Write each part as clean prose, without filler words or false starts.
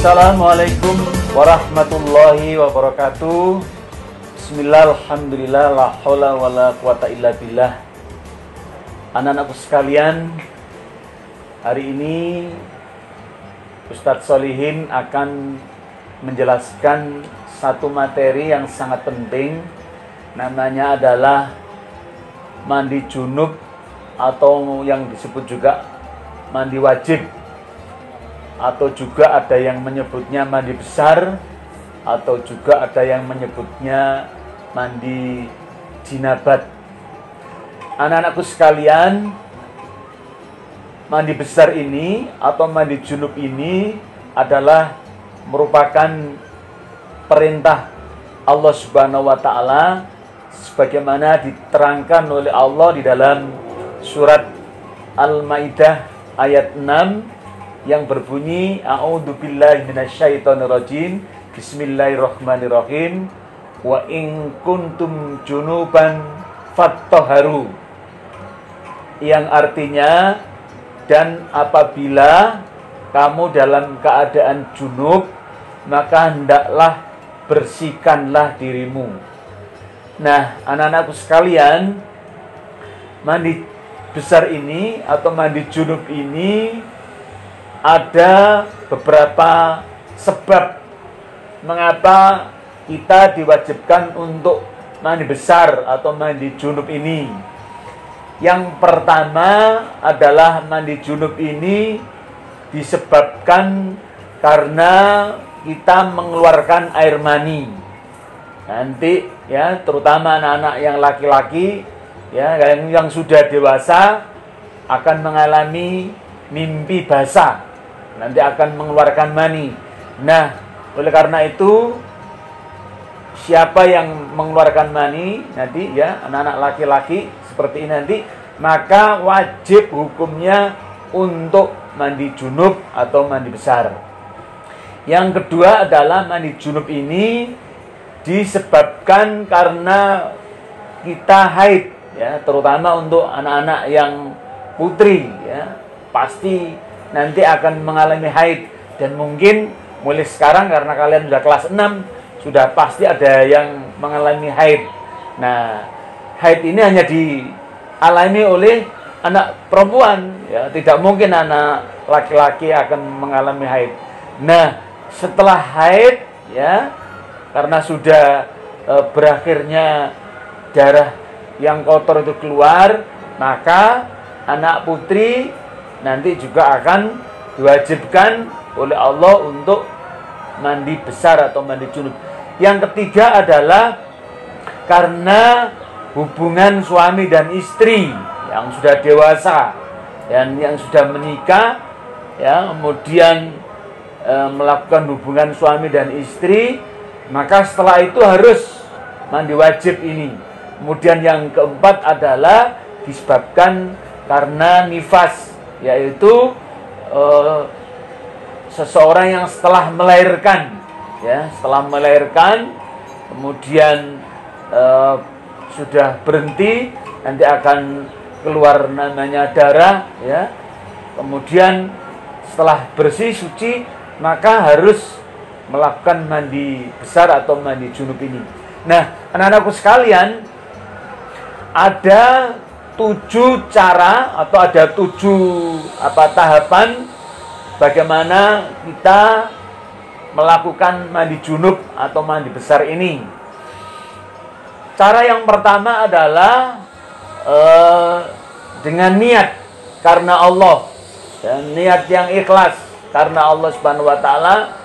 Assalamualaikum warahmatullahi wabarakatuh. Bismillah, alhamdulillah, la haula wa la quwata illa billah. Anak-anakku sekalian, hari ini Ustadz Solihin akan menjelaskan satu materi yang sangat penting. Namanya adalah mandi junub atau yang disebut juga mandi wajib, atau juga ada yang menyebutnya mandi besar, atau juga ada yang menyebutnya mandi jinabat. Anak-anakku sekalian, mandi besar ini atau mandi junub ini adalah merupakan perintah Allah Subhanahu wa taala sebagaimana diterangkan oleh Allah di dalam surat Al-Maidah ayat 6 yang berbunyi a'udzubillahi minasyaitonirrajim, bismillahirrahmanirrahim, wa in kuntum junuban fattahharu, yang artinya, dan apabila kamu dalam keadaan junub maka hendaklah bersihkanlah dirimu. Nah, anak-anakku sekalian, mandi besar ini atau mandi junub ini ada beberapa sebab mengapa kita diwajibkan untuk mandi besar atau mandi junub ini. Yang pertama adalah mandi junub ini disebabkan karena kita mengeluarkan air mani. Nanti ya, terutama anak-anak yang laki-laki ya, yang sudah dewasa akan mengalami mimpi basah, nanti akan mengeluarkan mani. Nah, oleh karena itu, siapa yang mengeluarkan mani nanti ya, anak-anak laki-laki seperti ini nanti, maka wajib hukumnya untuk mandi junub atau mandi besar. Yang kedua adalah mandi junub ini disebabkan karena kita haid ya, terutama untuk anak-anak yang putri ya, pasti nanti akan mengalami haid. Dan mungkin mulai sekarang karena kalian sudah kelas 6, sudah pasti ada yang mengalami haid. Nah, haid ini hanya dialami oleh anak perempuan ya, tidak mungkin anak laki-laki akan mengalami haid. Nah, setelah haid ya, karena sudah berakhirnya darah yang kotor itu keluar, maka anak putri nanti juga akan diwajibkan oleh Allah untuk mandi besar atau mandi junub. Yang ketiga adalah karena hubungan suami dan istri yang sudah dewasa dan yang sudah menikah ya, kemudian melakukan hubungan suami dan istri, maka setelah itu harus mandi wajib ini. Kemudian yang keempat adalah disebabkan karena nifas, yaitu seseorang yang setelah melahirkan ya, setelah melahirkan kemudian sudah berhenti, nanti akan keluar namanya darah ya, kemudian setelah bersih suci maka harus melakukan mandi besar atau mandi junub ini. Nah, anak-anakku sekalian, ada 7 cara atau ada 7 tahapan bagaimana kita melakukan mandi junub atau mandi besar ini. Cara yang pertama adalah dengan niat karena Allah, dan niat yang ikhlas karena Allah Subhanahu wa taala,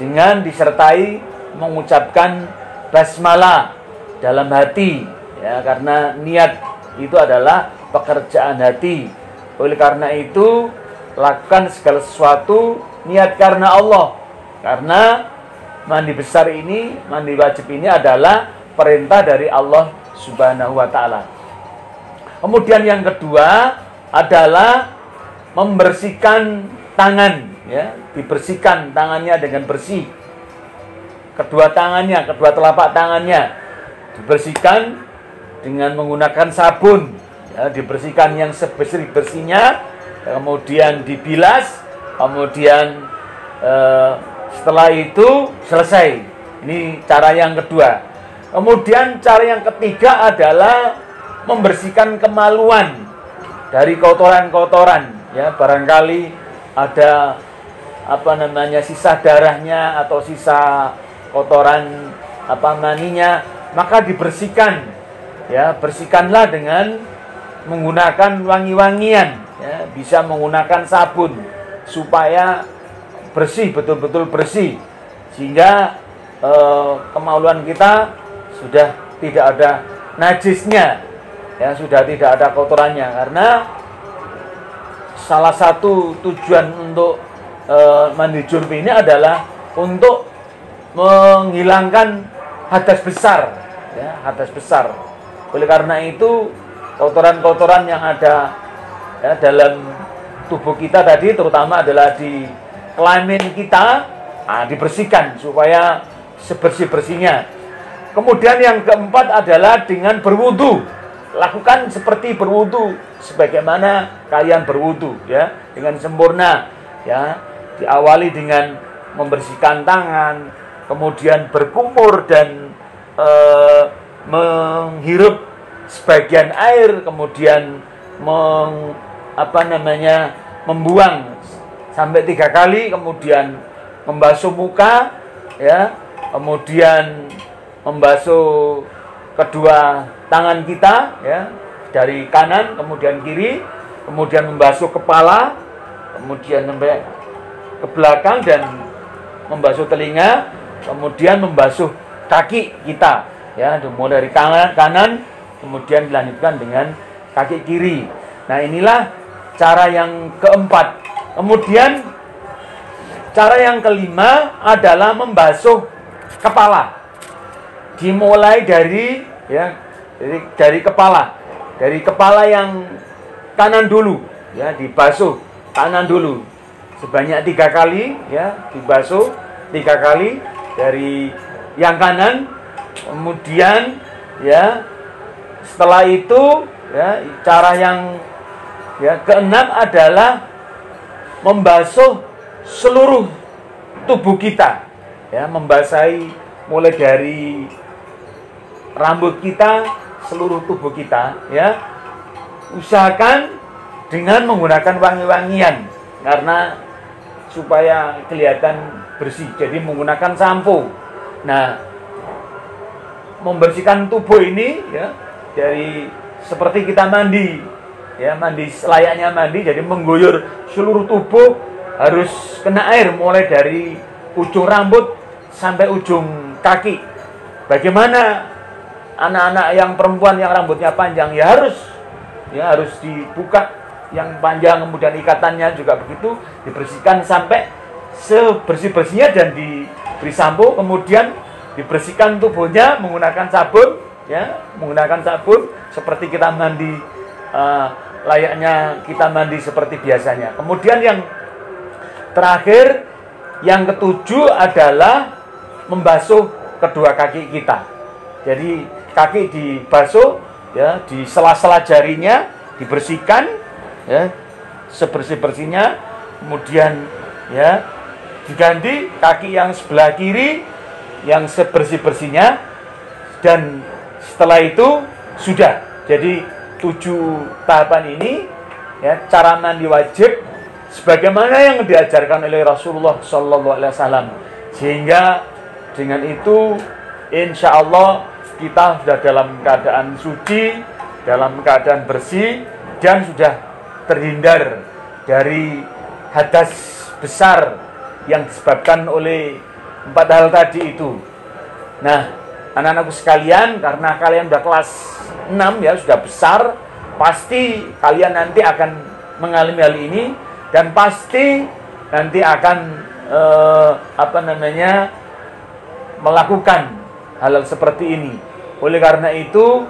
dengan disertai mengucapkan basmalah dalam hati ya, karena niat itu adalah pekerjaan hati. Oleh karena itu, lakukan segala sesuatu niat karena Allah, karena mandi besar ini, mandi wajib ini adalah perintah dari Allah Subhanahu wa taala. Kemudian yang kedua adalah membersihkan tangan ya, dibersihkan tangannya dengan bersih. Kedua tangannya, kedua telapak tangannya dibersihkan dengan menggunakan sabun ya, dibersihkan yang sebersih-bersihnya, kemudian dibilas, kemudian Setelah itu selesai. Ini cara yang kedua. Kemudian cara yang ketiga adalah membersihkan kemaluan dari kotoran-kotoran. Ya, barangkali ada sisa darahnya atau sisa kotoran maninya, maka dibersihkan. Ya, bersihkanlah dengan menggunakan wangi-wangian. Ya, bisa menggunakan sabun supaya bersih, betul-betul bersih, sehingga kemaluan kita sudah tidak ada najisnya, ya, sudah tidak ada kotorannya. Karena salah satu tujuan untuk mandi junub ini adalah untuk menghilangkan hadas besar, ya, hadas besar. Oleh karena itu kotoran-kotoran yang ada, ya, dalam tubuh kita tadi, terutama adalah di kelamin kita, dibersihkan supaya sebersih-bersihnya. Kemudian yang keempat adalah dengan berwudu. Lakukan seperti berwudu, sebagaimana kalian berwudu, ya, dengan sempurna, ya. Diawali dengan membersihkan tangan, kemudian berkumur dan menghirup sebagian air, kemudian membuang sampai 3 kali, kemudian membasuh muka, ya, kemudian membasuh kedua tangan kita, ya, dari kanan kemudian kiri, kemudian membasuh kepala, kemudian sampai ke belakang dan membasuh telinga, kemudian membasuh kaki kita, ya, mulai dari kanan kemudian dilanjutkan dengan kaki kiri. Nah, inilah cara yang keempat. Kemudian cara yang kelima adalah membasuh kepala. Dimulai dari, ya, dari kepala yang kanan dulu, ya, dibasuh kanan dulu sebanyak 3 kali, ya, dibasuh 3 kali dari yang kanan. Kemudian, ya, setelah itu, ya, cara yang, ya, keenam adalah membasuh seluruh tubuh kita, ya, membasahi mulai dari rambut kita, seluruh tubuh kita, ya. Usahakan dengan menggunakan wangi-wangian, karena supaya kelihatan bersih, jadi menggunakan sampo. Nah, membersihkan tubuh ini, ya, dari seperti kita mandi, ya, mandi selayaknya mandi, jadi mengguyur seluruh tubuh, harus kena air mulai dari ujung rambut sampai ujung kaki. Bagaimana anak-anak yang perempuan yang rambutnya panjang, ya harus dibuka yang panjang, kemudian ikatannya juga begitu, dibersihkan sampai sebersih-bersihnya dan diberi sampo, kemudian dibersihkan tubuhnya menggunakan sabun, ya, menggunakan sabun seperti kita mandi, layaknya kita mandi seperti biasanya. Kemudian yang terakhir, yang ketujuh adalah membasuh kedua kaki kita. Jadi kaki dibasuh, ya, di sela-sela jarinya dibersihkan, ya, sebersih-bersihnya, kemudian, ya, diganti kaki yang sebelah kiri yang sebersih-bersihnya, dan setelah itu sudah. Jadi 7 tahapan ini, ya, cara mandi wajib sebagaimana yang diajarkan oleh Rasulullah SAW. Sehingga dengan itu insya Allah kita sudah dalam keadaan suci, dalam keadaan bersih, dan sudah terhindar dari hadas besar yang disebabkan oleh 4 hal tadi itu. Nah, anak-anakku sekalian, karena kalian sudah kelas 6, ya, sudah besar, pasti kalian nanti akan mengalami hal ini, dan pasti nanti akan melakukan hal seperti ini. Oleh karena itu,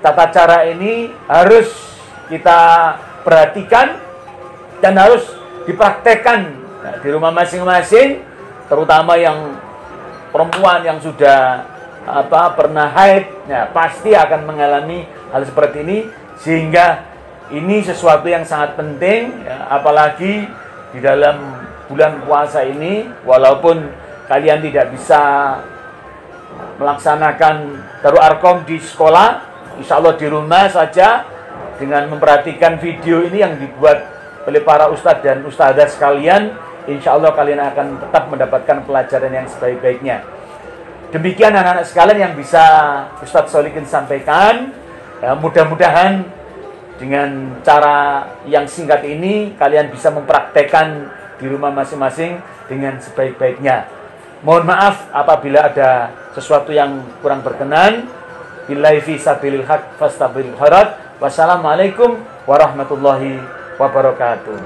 tata cara ini harus kita perhatikan dan harus dipraktekkan, nah, di rumah masing-masing, terutama yang perempuan yang sudah pernah haid, ya, pasti akan mengalami hal seperti ini, sehingga ini sesuatu yang sangat penting, ya, apalagi di dalam bulan puasa ini, walaupun kalian tidak bisa melaksanakan Darul Arkom di sekolah, insya Allah di rumah saja dengan memperhatikan video ini yang dibuat oleh para ustadz dan ustadzah sekalian, insya Allah kalian akan tetap mendapatkan pelajaran yang sebaik-baiknya. Demikian anak-anak sekalian yang bisa Ustadz Solikin sampaikan. Ya, mudah-mudahan dengan cara yang singkat ini kalian bisa mempraktekkan di rumah masing-masing dengan sebaik-baiknya. Mohon maaf apabila ada sesuatu yang kurang berkenan. Billahi fi sabilil haq fastabil khairat. Wassalamualaikum warahmatullahi wabarakatuh.